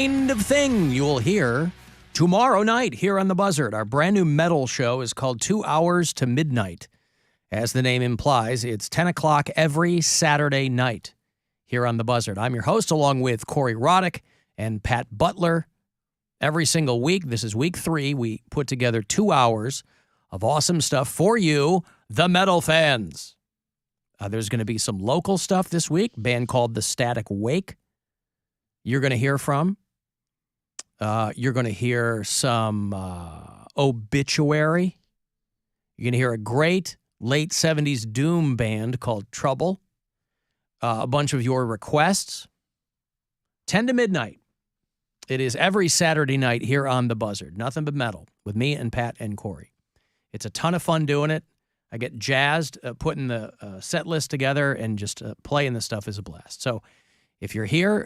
Kind of thing you will hear tomorrow night here on The Buzzard. Our brand new metal show is called 2 Hours to Midnight. As the name implies, it's 10 o'clock every Saturday night here on The Buzzard. I'm your host, along with Corey Roddick and Pat Butler. Every single week, this is week 3, we put together 2 hours of awesome stuff for you, the metal fans. There's going to be some local stuff this week, a band called The Static Wake you're going to hear from. You're going to hear some obituary. You're going to hear a great late 70s doom band called Trouble. A bunch of your requests. 10 to midnight. It is every Saturday night here on The Buzzard. Nothing but metal with me and Pat and Corey. It's a ton of fun doing it. I get jazzed putting the set list together, and just playing the stuff is a blast. So if you're here,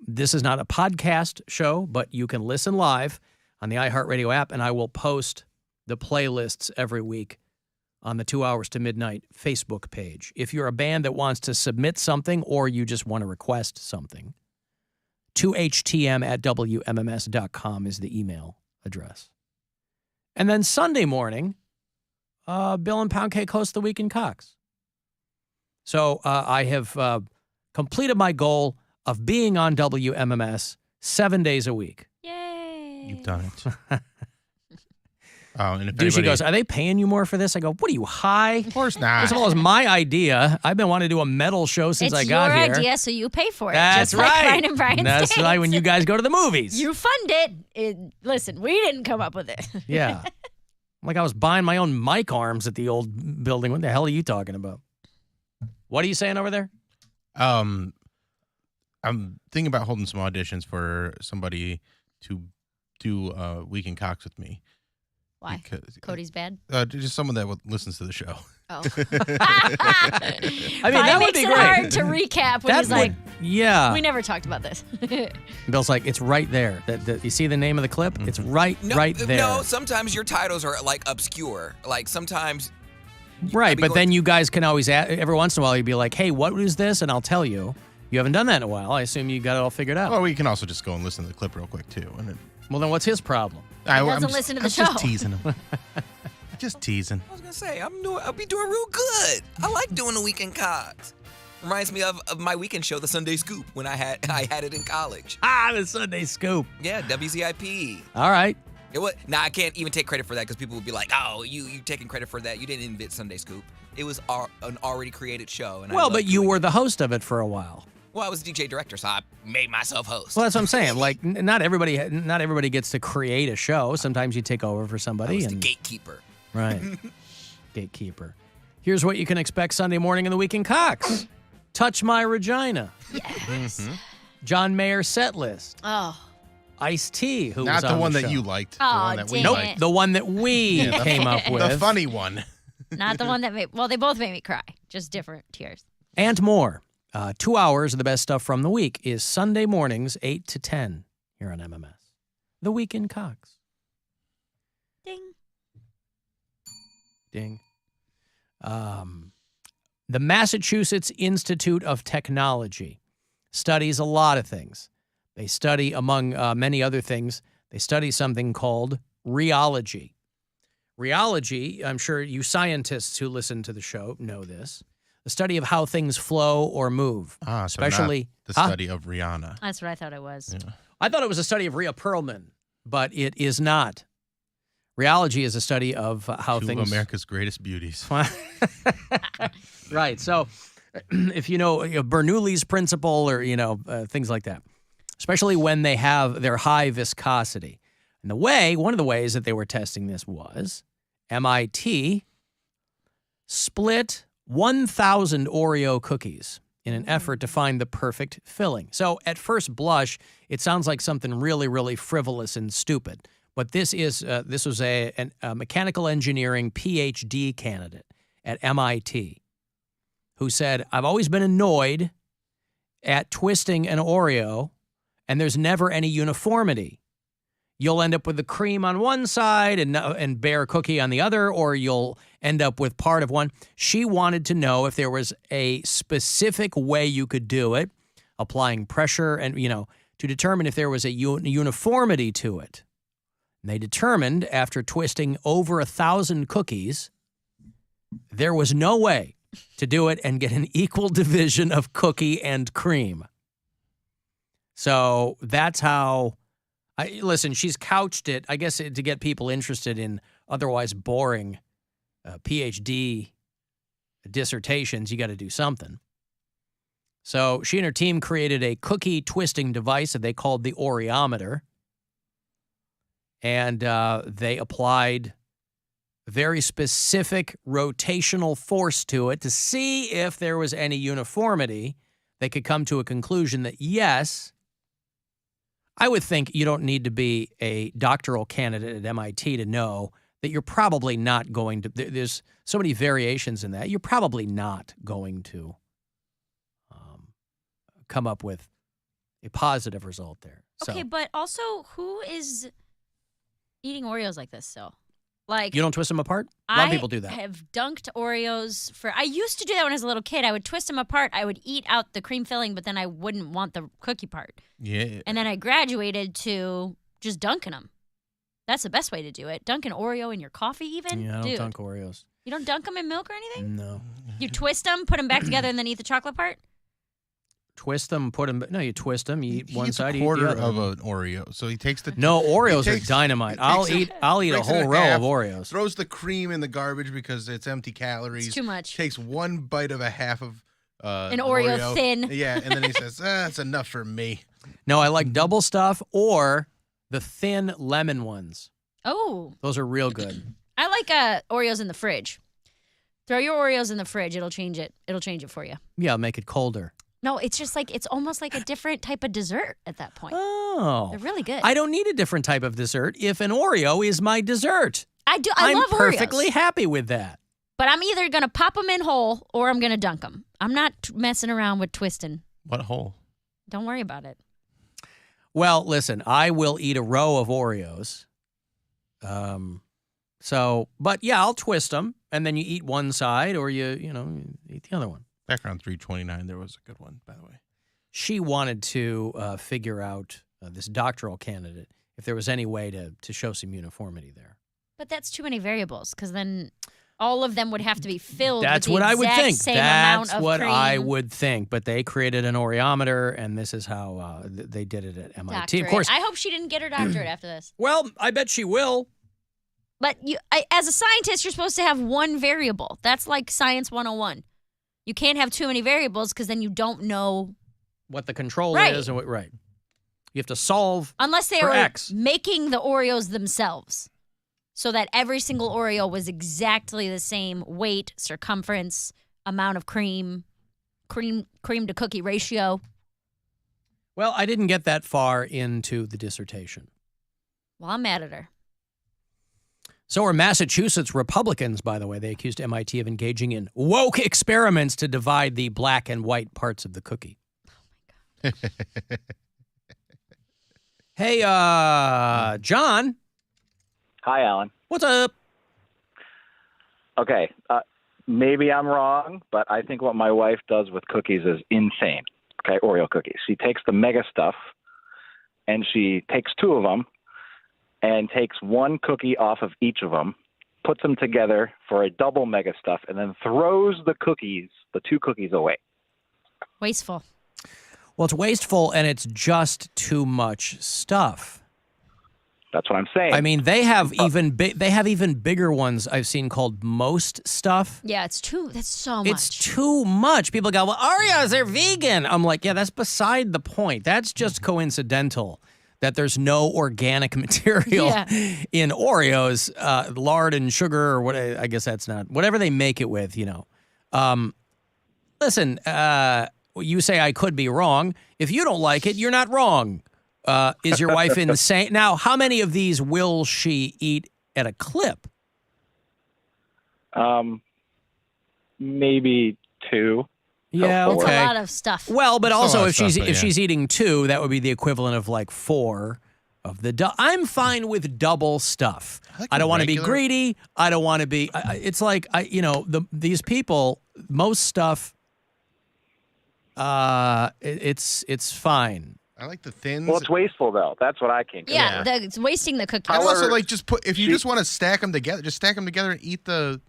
this is not a podcast show, but you can listen live on the iHeartRadio app, and I will post the playlists every week on the 2 Hours to Midnight Facebook page. If you're a band that wants to submit something, or you just want to request something, 2htm@wmms.com is the email address. And then Sunday morning, Bill and Poundcake host the Week in Cox. So I have completed my goal of being on WMMS 7 days a week. Yay! You've done it. And if Douchey goes, are they paying you more for this? I go, what are you, high? Of course not. First of all, it's my idea. I've been wanting to do a metal show since I got here. It's your idea, so you pay for it. That's just right. Like Brian and Brian That's States. right, when you guys go to the movies. You fund it. Listen, we didn't come up with it. Yeah. Like I was buying my own mic arms at the old building. What the hell are you talking about? What are you saying over there? I'm thinking about holding some auditions for somebody to do Week in Cox with me. Why? Because, Cody's bad? just someone that listens to the show. Oh. I mean, that would be makes it great. hard to recap when he's like, yeah. we never talked about this. Bill's like, it's right there. You see the name of the clip? It's right there. No, sometimes your titles are like obscure. Like sometimes. Right, but then you guys can always, every once in a while, you'd be like, hey, what is this? And I'll tell you. You haven't done that in a while. I assume you got it all figured out. Well, we can also just go and listen to the clip real quick, too. Well, then what's his problem? He doesn't listen to the show. I'm just teasing him. Just teasing. I was gonna say I'll be doing real good. I like doing the Week in Cox. Reminds me of my weekend show, The Sunday Scoop, when I had it in college. The Sunday Scoop. Yeah, WZIP. All right. Now I can't even take credit for that because people would be like, "Oh, you taking credit for that? You didn't invent Sunday Scoop. It was an already created show." And but you were the host of it for a while. Well, I was DJ director, so I made myself host. Well, that's what I'm saying. Like, not everybody gets to create a show. Sometimes you take over for somebody. I was the gatekeeper. Right. Gatekeeper. Here's what you can expect Sunday morning in the Week in Cox. Touch My Regina. Yes. Mm-hmm. John Mayer set list. Oh. Ice-T, who Not was the on one the that show. you liked. Oh, the one that we dang liked. it. The one that we came up with. The funny one. Not the one that made, well, they both made me cry. Just different tears. And more. 2 hours of the best stuff from the week is Sunday mornings, 8 to 10 here on MMS. The Week in Cox. Ding. Ding. The Massachusetts Institute of Technology studies a lot of things. They study, among many other things, they study something called rheology. Rheology, I'm sure you scientists who listen to the show know this, the study of how things flow or move. Especially the study of Rihanna. That's what I thought it was. Yeah. I thought it was a study of Rhea Perlman, but it is not. Rheology is a study of how Two things... of America's greatest beauties. Right. So if you know Bernoulli's principle or, things like that, especially when they have their high viscosity. And one of the ways that they were testing this was M.I.T. split 1,000 Oreo cookies in an effort to find the perfect filling. So at first blush, it sounds like something really, really frivolous and stupid. But this was a mechanical engineering PhD candidate at MIT who said, I've always been annoyed at twisting an Oreo, and there's never any uniformity. You'll end up with the cream on one side and bare cookie on the other, or you'll end up with part of one. She wanted to know if there was a specific way you could do it, applying pressure and, to determine if there was a uniformity to it. And they determined, after twisting over 1,000 cookies, there was no way to do it and get an equal division of cookie and cream. So that's how, listen, she's couched it, I guess, to get people interested in otherwise boring PhD dissertations. You got to do something. So she and her team created a cookie twisting device that they called the Oreometer. And they applied very specific rotational force to it to see if there was any uniformity. They could come to a conclusion that, yes, I would think you don't need to be a doctoral candidate at MIT to know that you're probably not going to, there's so many variations in that, you're probably not going to come up with a positive result there. Okay, So, but also, who is eating Oreos like this still? Like, you don't twist them apart? A lot of people do that. I have dunked Oreos I used to do that when I was a little kid. I would twist them apart. I would eat out the cream filling, but then I wouldn't want the cookie part. Yeah. And then I graduated to just dunking them. That's the best way to do it. Dunk an Oreo in your coffee even? Yeah, I don't Dude, dunk Oreos. you don't dunk them in milk or anything? No. You twist them, put them back together, and then eat the chocolate part? Twist them, put them. No, you twist them. You eat He one eats side, a you eat quarter the other. of an Oreo. So he takes the No, Oreos takes- are dynamite. he I'll takes eat a breaks it whole in row half, of Oreos. throws the cream in the garbage because it's empty calories. It's too much. Takes one bite of a half of An Oreo thin. Yeah, and then he says, "That's enough for me." No, I like double stuff or the thin lemon ones. Oh, Those are real good. I like Oreos in the fridge. Throw your Oreos in the fridge. It'll change it. It'll change it for you. Yeah, I'll make it colder. No, it's just like, it's almost like a different type of dessert at that point. Oh. They're really good. I don't need a different type of dessert if an Oreo is my dessert. I I'm love perfectly Oreos. happy with that. But I'm either going to pop them in whole or I'm going to dunk them. I'm not messing around with twisting. What hole? Don't worry about it. Well, listen, I will eat a row of Oreos. But yeah, I'll twist them, and then you eat one side, or you eat the other one. Background 329. There was a good one, by the way. She wanted to figure out, this doctoral candidate, if there was any way to show some uniformity there. But that's too many variables because then all of them would have to be filled That's with what the I would exact think. same That's amount of what I cream. would think. But they created an Oreometer, and this is how they did it at MIT. Doctorate. Of course. I hope she didn't get her doctorate after this. Well, I bet she will. But as a scientist, you're supposed to have one variable. That's like Science 101. You can't have too many variables because then you don't know. What the control Right. is and what, right. You have to solve Unless they for were X. making the Oreos themselves so that every single Oreo was exactly the same weight, circumference, amount of cream to cookie ratio. Well, I didn't get that far into the dissertation. Well, I'm mad at her. So are Massachusetts Republicans, by the way. They accused MIT of engaging in woke experiments to divide the black and white parts of the cookie. Hey, John, Hi, Alan. what's up? Okay, maybe I'm wrong, but I think what my wife does with cookies is insane. Okay, Oreo cookies. She takes the mega stuff, and she takes two of them, and takes one cookie off of each of them, puts them together for a double mega stuff, and then throws the two cookies away. Wasteful. Well, it's wasteful and it's just too much stuff. That's what I'm saying. I mean, they have even bigger ones I've seen called most stuff. Yeah, that's so much. It's too much. People go, well, Oreos are vegan. I'm like, yeah, that's beside the point. That's just coincidental that there's no organic material Yeah. in Oreos, lard and sugar, or what? I guess that's not whatever they make it with. Listen, you say I could be wrong. If you don't like it, you're not wrong. Is your wife insane? Now, how many of these will she eat at a clip? Maybe two. Yeah, four. That's okay. a lot of stuff. Well, but That's a also lot of if stuff, but if yeah. she's eating two, that would be the equivalent of like 4 of the. I'm fine with double stuff. like I don't want to be regular- greedy. I don't want to be. It's like these people. Most stuff. It's fine. I like the thins. Well, it's wasteful though. That's what I can't. Yeah, it's wasting the cookies. And However, also, like, if you just want to stack them together, just stack them together and eat the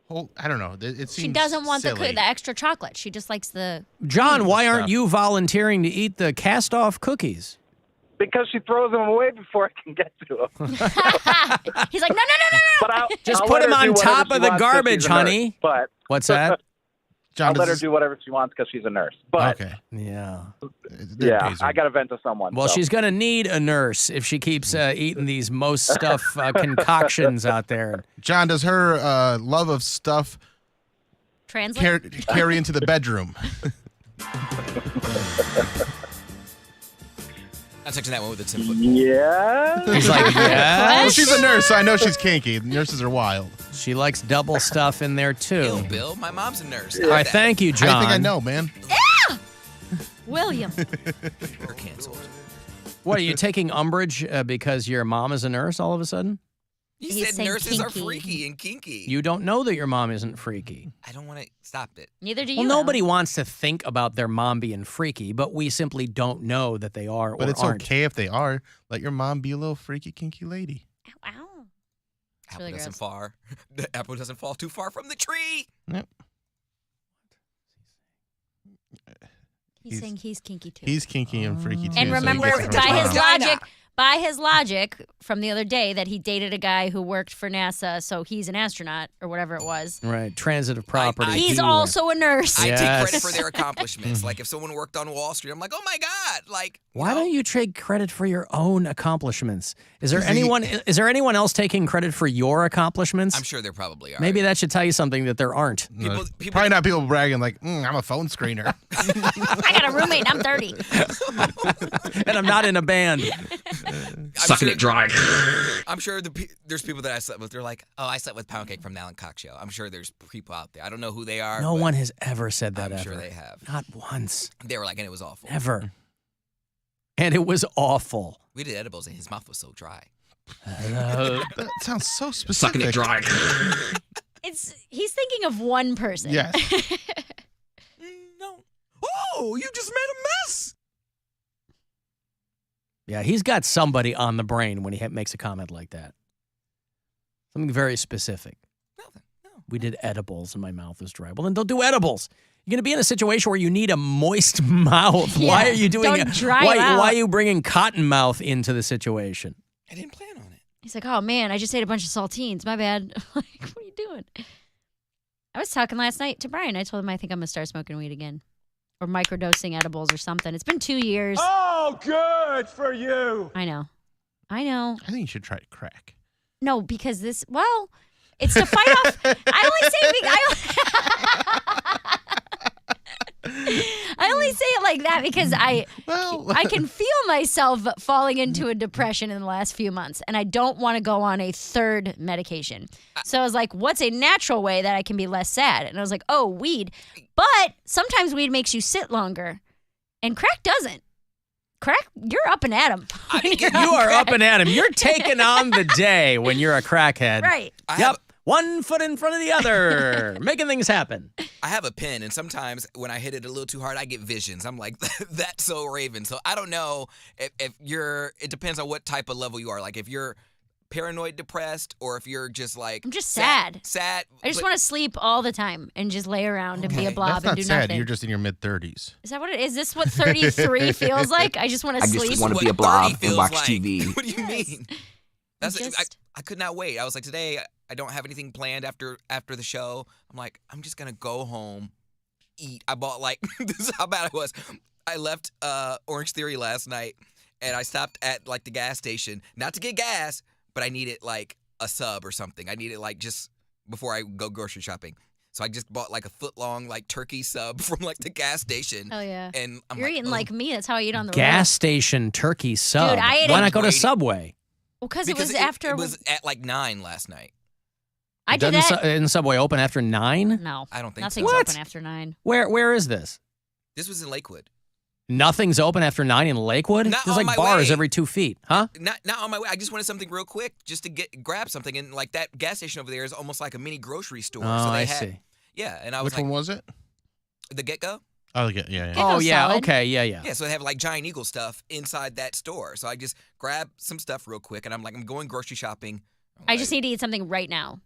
whole. I don't know. It seems She doesn't want silly. the extra chocolate. She just likes the. John, why aren't stuff. you volunteering to eat the cast-off cookies? Because she throws them away before I can get to them. He's like, no. But Just I'll put let them her do on whatever top she of the wants 'cause garbage, she's a nurse. honey. But What's that? John, I'll let her does do whatever she wants because she's a nurse. But okay. Yeah. Their yeah, days are- I got to vent to someone. Well, so. she's going to need a nurse if she keeps eating these most stuff concoctions out there. John, does her love of stuff Translate. carry into the bedroom? I'm touching that one with a 10-foot pole. Yeah. He's like, yeah. Well, she's a nurse, so I know she's kinky. Nurses are wild. She likes double stuff in there, too. Ew, Bill, my mom's a nurse. All right, thank you, John. I think I know, man. William. You're canceled. What, are you taking umbrage because your mom is a nurse all of a sudden? You He's said saying nurses are kinky. freaky and kinky. You don't know that your mom isn't freaky. I don't want to stop it. Neither do you. Well, Alan. nobody wants to think about their mom being freaky, but we simply don't know that they are But or it's aren't. okay if they are. Let your mom be a little freaky, kinky lady. Ow. Apple really doesn't gross. far. The apple doesn't fall too far from the tree. Yep. He's saying he's kinky too. He's kinky and freaky too. And so he remember, gets the by his response. logic from the other day, that he dated a guy who worked for NASA, so he's an astronaut or whatever it was. Right, transitive property. He's He- also a nurse. I take Yes. credit for their accomplishments. Like if someone worked on Wall Street, I'm like, oh my God. Like, Why don't you take credit for your own accomplishments? Is there anyone else taking credit for your accomplishments? I'm sure there probably are. Maybe that should tell you something that there aren't. People Probably not people bragging like, I'm a phone screener. I got a roommate. I'm 30. And I'm not in a band. Sucking it dry. I'm sure there's people that I slept with. They're like, oh, I slept with Poundcake from the Alan Cox Show. I'm sure there's people out there. I don't know who they are. No but one has ever said that I'm ever. sure they have. Not once. They were like, and it was awful. Ever. And it was awful. We did edibles and his mouth was so dry. That sounds so specific. Sucking it dry. He's thinking of one person. Yes. No. Oh, you just made a mess. Yeah, he's got somebody on the brain when he makes a comment like that. Something very specific. Nothing. No. We did edibles and my mouth was dry. Well, then don't do edibles. You're going to be in a situation where you need a moist mouth. Yeah, Why are you doing don't it? dry Why it out. are you bringing cotton mouth into the situation? I didn't plan on it. He's like, oh man, I just ate a bunch of saltines. My bad. Like, what are you doing? I was talking last night to Brian. I told him I think I'm going to start smoking weed again. Or microdosing edibles or something. It's been 2 years. Oh, good for you. I know. I think you should try crack. No, because this, well, it's to fight off. I only say it like that because I can feel myself falling into a depression in the last few months, and I don't want to go on a third medication. So I was like, what's a natural way that I can be less sad? And I was like, oh, weed. But sometimes weed makes you sit longer, and crack doesn't. Crack, you're up and at 'em. You are up and at him. You're taking on the day when you're a crackhead. Right. Yep. One foot in front of the other, making things happen. I have a pen, and sometimes when I hit it a little too hard, I get visions. I'm like, that's so Raven. So I don't know if you're, it depends on what type of level you are. Like if you're paranoid depressed or if you're just like. I'm just sad. Sad. I just want to sleep all the time and just lay around and be a Okay. blob That's and not do sad. nothing. You're just in your mid-30s. Is that what it is? This what 33 feels like? I just want to I sleep. just want to what be a blob 30 and feels watch like. TV. What do you mean? That's Just- I could not wait. I was like, today I don't have anything planned after the show. I'm like, I'm just gonna go home, eat. I bought like this is how bad I was. I left Orange Theory last night, and I stopped at like the gas station, not to get gas, but I needed like a sub or something. I needed like just before I go grocery shopping. So I just bought like a foot-long like turkey sub from like the gas station. Hell yeah. And I'm You're like, eating oh. like me. That's how I eat on the Gas road. station turkey sub. Dude, I ate Why it- not go to Waiting. Subway? Well, because it was after. It was at like 9 last night. I did that. Isn't Subway open after 9? No. I don't think Nothing's so. What? open after 9. Where is this? This was in Lakewood. Nothing's open after 9 in Lakewood? Not There's on like my bars way. every 2 feet, huh? Not on my way. I just wanted something real quick, just to grab something, and like that gas station over there is almost like a mini grocery store. Oh, so they I had, see. Yeah, and I was Which like, one was it? the Get Go. Oh, yeah. Oh, goes yeah. solid. Okay. Yeah. Yeah, so they have like Giant Eagle stuff inside that store. So I just grab some stuff real quick, and I'm going grocery shopping. I just need to eat something right now.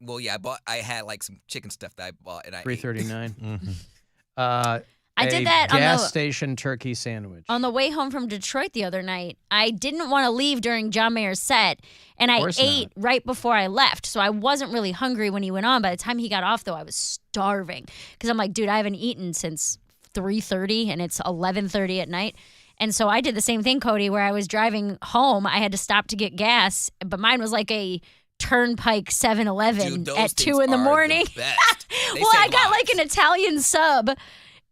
Well, yeah, I had like some chicken stuff that I bought, and I ate. $3.39. I did that on gas the station turkey sandwich. on the way home from Detroit the other night. I didn't want to leave during John Mayer's set, and I ate right before I left. So I wasn't really hungry when he went on. By the time he got off, though, I was starving because I'm like, dude, I haven't eaten since 3:30, and it's 11:30 at night. And so I did the same thing, Cody, where I was driving home. I had to stop to get gas, but mine was like a Turnpike 7-Eleven Dude, at those 2 in the things are morning. the best. They Well, I save got lives. like an Italian sub,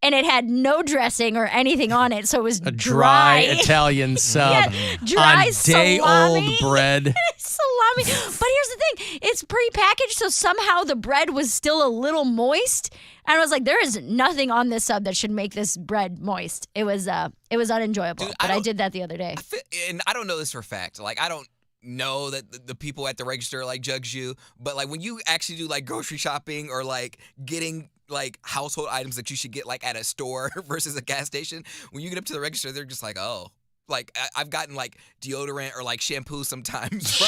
and it had no dressing or anything on it, so it was A dry dry. Italian sub dry on day-old salami. bread. Salami. But here's the thing. It's prepackaged, so somehow the bread was still a little moist. And I was like, there is nothing on this sub that should make this bread moist. It was unenjoyable. Dude, but I did that the other day. And I don't know this for a fact. Like, I don't know that the people at the register like judge you, but like when you actually do like grocery shopping or like getting like household items that you should get like at a store versus a gas station, when you get up to the register, they're just like, oh. Like I've gotten like deodorant or like shampoo sometimes.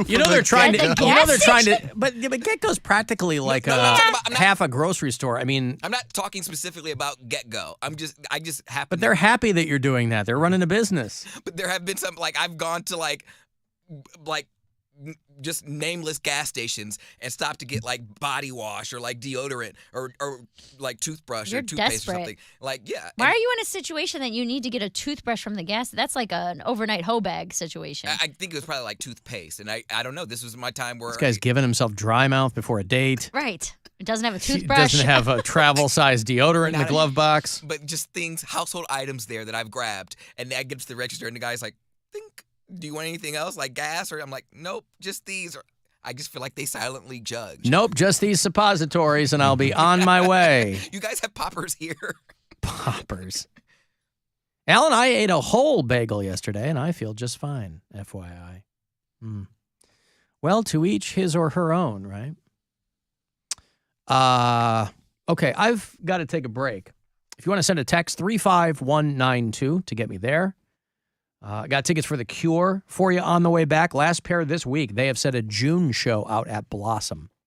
You know they're trying to. At the You know gas they're trying to. station? But Get-Go's practically like no, I'm talking about- I'm not- half a grocery store. I mean, I'm not talking specifically about Get-Go. I just happen. but they're happy that you're doing that. They're running a business. But there have been some like I've gone to like just nameless gas stations and stopped to get like body wash or like deodorant or like toothbrush You're or toothpaste desperate. or something. Like yeah. Why and are you in a situation that you need to get a toothbrush from the gas? That's like an overnight hoe bag situation. I think it was probably like toothpaste, and I don't know. This was my time where This guy's giving himself dry mouth before a date. Right. It doesn't have a He toothbrush. doesn't have a travel-sized deodorant in the glove box. but just things, household items there that I've grabbed, and I get to the register, and the guy's like, do you want anything else like gas? Or I'm like, nope, just these. Or I just feel like they silently judge. Nope, just these suppositories, and I'll be on my way. You guys have poppers here. Poppers. Alan, I ate a whole bagel yesterday, and I feel just fine, FYI. Well, to each his or her own, right? Okay, I've got to take a break. If you want to send a text, 35192 to get me there. I got tickets for The Cure for you on the way back. Last pair this week. They have set a June show out at Blossom.